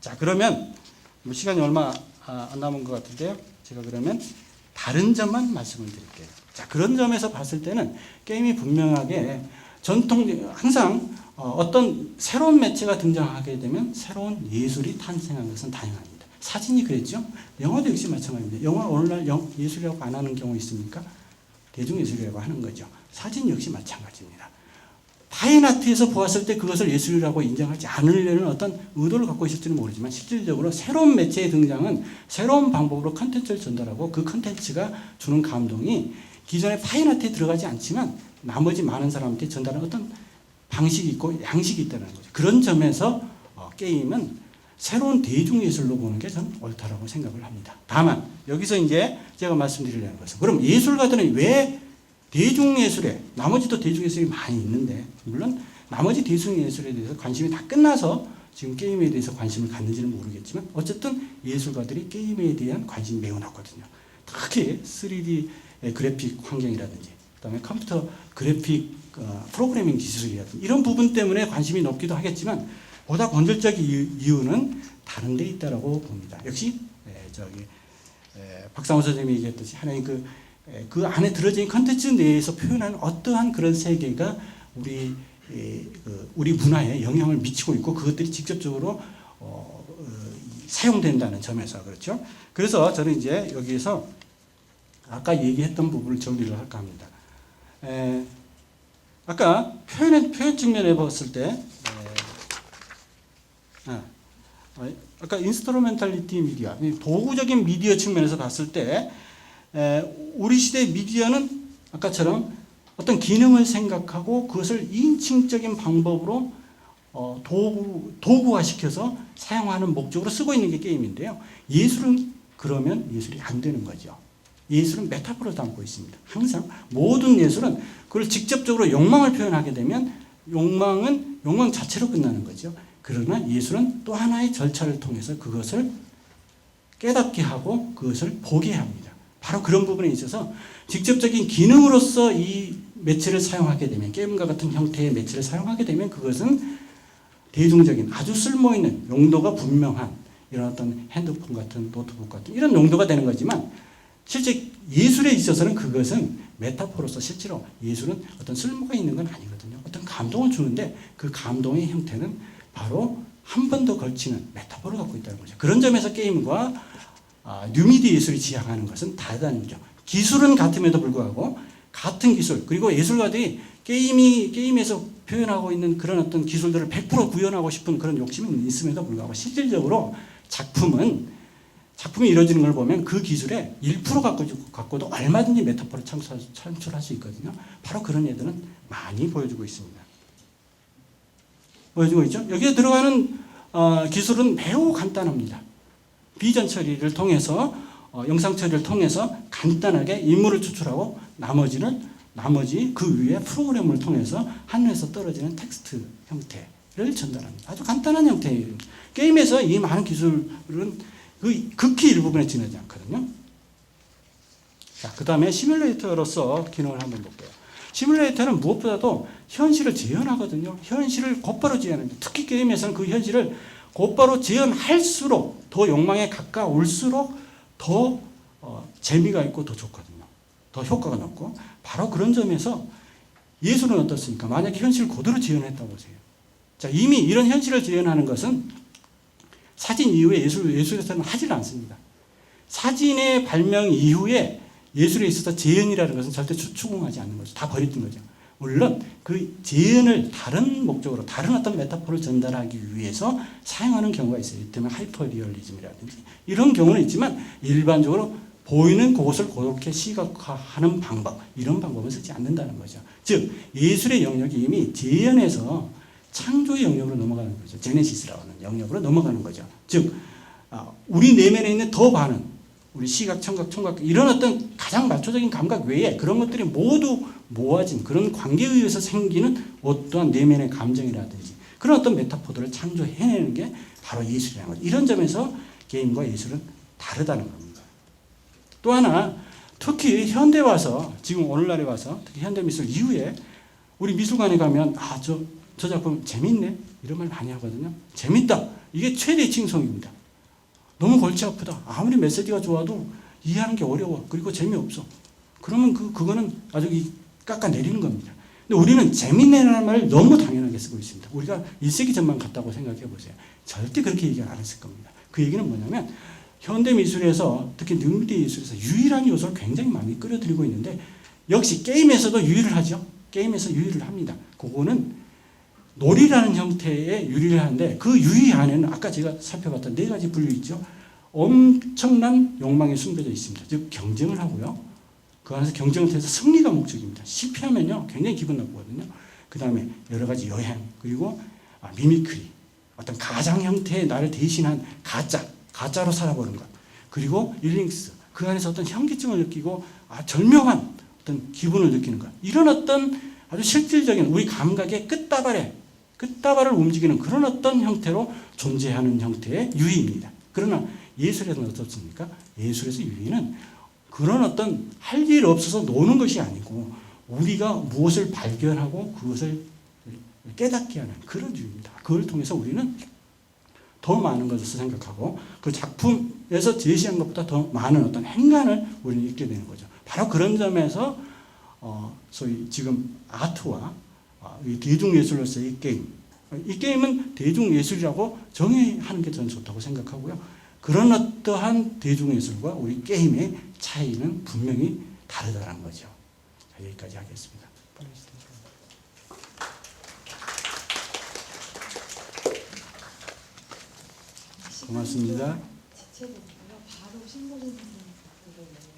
자, 그러면 뭐 시간이 얼마 안 남은 것 같은데요. 제가 그러면 다른 점만 말씀을 드릴게요. 자, 그런 점에서 봤을 때는 게임이 분명하게 항상 어떤 새로운 매체가 등장하게 되면 새로운 예술이 탄생한 것은 당연합니다. 사진이 그랬죠. 영화도 역시 마찬가지입니다. 영화 오늘날 예술이라고 안 하는 경우 있습니까? 대중예술이라고 하는 거죠. 사진 역시 마찬가지입니다. 파인아트에서 보았을 때 그것을 예술이라고 인정하지 않으려는 어떤 의도를 갖고 있을지는 모르지만 실질적으로 새로운 매체의 등장은 새로운 방법으로 컨텐츠를 전달하고 그 컨텐츠가 주는 감동이 기존의 파인아트에 들어가지 않지만 나머지 많은 사람한테 전달하는 어떤 방식이 있고 양식이 있다는 거죠. 그런 점에서 게임은 새로운 대중예술로 보는 게 저는 옳다라고 생각을 합니다. 다만 여기서 이제 제가 말씀드리려는 것은 그럼 예술가들은 왜 대중예술에 나머지도 대중예술이 많이 있는데 물론 나머지 대중예술에 대해서 관심이 다 끝나서 지금 게임에 대해서 관심을 갖는지는 모르겠지만 어쨌든 예술가들이 게임에 대한 관심이 매우 높거든요. 특히 3D 그래픽 환경이라든지 그다음에 컴퓨터 그래픽 프로그래밍 기술이라든지 이런 부분 때문에 관심이 높기도 하겠지만 보다 본질적인 이유는 다른 데 있다라고 봅니다. 역시 박상호 선생님이 얘기했듯이 하나의 그 안에 들어진 컨텐츠 내에서 표현하는 어떠한 그런 세계가 우리 문화에 영향을 미치고 있고 그것들이 직접적으로 사용된다는 점에서 그렇죠. 그래서 저는 이제 여기에서 아까 얘기했던 부분을 정리를 할까 합니다. 아까 표현 측면에 봤을 때 아까 인스트루멘탈리티 미디어 도구적인 미디어 측면에서 봤을 때 우리 시대의 미디어는 아까처럼 어떤 기능을 생각하고 그것을 인칭적인 방법으로 도구화시켜서 사용하는 목적으로 쓰고 있는 게 게임인데요. 예술은 그러면 예술이 안 되는 거죠. 예술은 메타포를 담고 있습니다. 항상 모든 예술은 그걸 직접적으로 욕망을 표현하게 되면 욕망 자체로 끝나는 거죠. 그러나 예술은 또 하나의 절차를 통해서 그것을 깨닫게 하고 그것을 보게 합니다. 바로 그런 부분에 있어서 직접적인 기능으로서 이 매체를 사용하게 되면 게임과 같은 형태의 매체를 사용하게 되면 그것은 대중적인 아주 쓸모있는 용도가 분명한 이런 어떤 핸드폰 같은 노트북 같은 이런 용도가 되는 거지만 실제 예술에 있어서는 그것은 메타포로서 실제로 예술은 어떤 쓸모가 있는 건 아니거든요. 어떤 감동을 주는데 그 감동의 형태는 바로 한 번 더 걸치는 메타포를 갖고 있다는 거죠. 그런 점에서 게임과 뉴미디어 예술이 지향하는 것은 다르다는 거죠. 기술은 같음에도 불구하고 같은 기술 그리고 예술가들이 게임에서 표현하고 있는 그런 어떤 기술들을 100% 구현하고 싶은 그런 욕심이 있음에도 불구하고 실질적으로 작품이 이루어지는 걸 보면 그 기술에 1% 갖고도 얼마든지 메타포를 창출할 수 있거든요. 바로 그런 예들은 많이 보여주고 있습니다. 보여주고 있죠. 여기에 들어가는 기술은 매우 간단합니다. 비전 처리를 통해서 영상 처리를 통해서 간단하게 인물을 추출하고 나머지 그 위에 프로그램을 통해서 하늘에서 떨어지는 텍스트 형태를 전달합니다. 아주 간단한 형태예요. 게임에서 이 많은 기술은 극히 일부분에 지나지 않거든요. 자, 그 다음에 시뮬레이터로서 기능을 한번 볼게요. 시뮬레이터는 무엇보다도 현실을 재현하거든요. 현실을 곧바로 재현합니다. 특히 게임에서는 그 현실을 곧바로 재현할수록 더 욕망에 가까울수록 더 재미가 있고 더 좋거든요. 더 효과가 높고 바로 그런 점에서 예술은 어떻습니까? 만약에 현실을 그대로 재현했다고 보세요. 자, 이미 이런 현실을 재현하는 것은 사진 이후에 예술에서는 하지를 않습니다. 사진의 발명 이후에 예술에 있어서 재현이라는 것은 절대 추궁하지 않는 거죠. 다 버렸던 거죠. 물론 그 재현을 다른 목적으로 다른 어떤 메타포를 전달하기 위해서 사용하는 경우가 있어요. 이를테면 하이퍼리얼리즘이라든지 이런 경우는 있지만 일반적으로 보이는 그것을 그렇게 시각화하는 방법 이런 방법은 쓰지 않는다는 거죠. 즉 예술의 영역이 이미 재현에서 창조의 영역으로 넘어가는 거죠. 제네시스라고 하는 영역으로 넘어가는 거죠. 즉 우리 내면에 있는 더 많은 우리 시각, 청각, 촉각 이런 어떤 가장 말초적인 감각 외에 그런 것들이 모두 모아진 그런 관계에 의해서 생기는 어떠한 내면의 감정이라든지 그런 어떤 메타포들을 창조해내는 게 바로 예술이라는 거죠. 이런 점에서 게임과 예술은 다르다는 겁니다. 또 하나 특히 현대 와서 지금 오늘날에 와서 특히 현대 미술 이후에 우리 미술관에 가면 저 작품 재밌네 이런 말 많이 하거든요. 재밌다 이게 최대 칭송입니다. 너무 골치 아프다 아무리 메시지가 좋아도 이해하는 게 어려워 그리고 재미없어 그러면 그거는 아주 깎아내리는 겁니다. 근데 우리는 재밌네라는 말을 너무 당연하게 쓰고 있습니다. 우리가 1세기 전만 갔다고 생각해 보세요. 절대 그렇게 얘기 안 했을 겁니다. 그 얘기는 뭐냐면 현대 미술에서 특히 뉴미디어 예술에서 유일한 요소를 굉장히 많이 끌어들이고 있는데 역시 게임에서도 유의를 하죠. 게임에서 유의를 합니다. 그거는 놀이라는 형태의 유의를 하는데 그 유의 안에는 아까 제가 살펴봤던 4가지 분류 있죠. 엄청난 욕망이 숨겨져 있습니다. 즉 경쟁을 하고요. 그 안에서 경쟁을 통해서 승리가 목적입니다. 실패하면요 굉장히 기분 나쁘거든요. 그 다음에 여러 가지 여행 그리고 미미크리 어떤 가상 형태의 나를 대신한 가짜로 살아보는 것 그리고 일링스 그 안에서 어떤 현기증을 느끼고 절묘한 어떤 기분을 느끼는 것 이런 어떤 아주 실질적인 우리 감각의 끝다발을 움직이는 그런 어떤 형태로 존재하는 형태의 유의입니다. 그러나 예술에서는 어떻습니까? 예술에서 유의는 그런 어떤 할 일 없어서 노는 것이 아니고 우리가 무엇을 발견하고 그것을 깨닫게 하는 그런 유의입니다. 그걸 통해서 우리는 더 많은 것을 생각하고 그 작품에서 제시한 것보다 더 많은 어떤 행간을 우리는 읽게 되는 거죠. 바로 그런 점에서 소위 지금 아트와 이 대중예술로서의 이 게임은 대중예술이라고 정의하는 게 저는 좋다고 생각하고요. 그런 어떠한 대중예술과 우리 게임의 차이는 분명히 다르다는 거죠. 자, 여기까지 하겠습니다. 고맙습니다. 지체되고요. 바로 신고선 선생님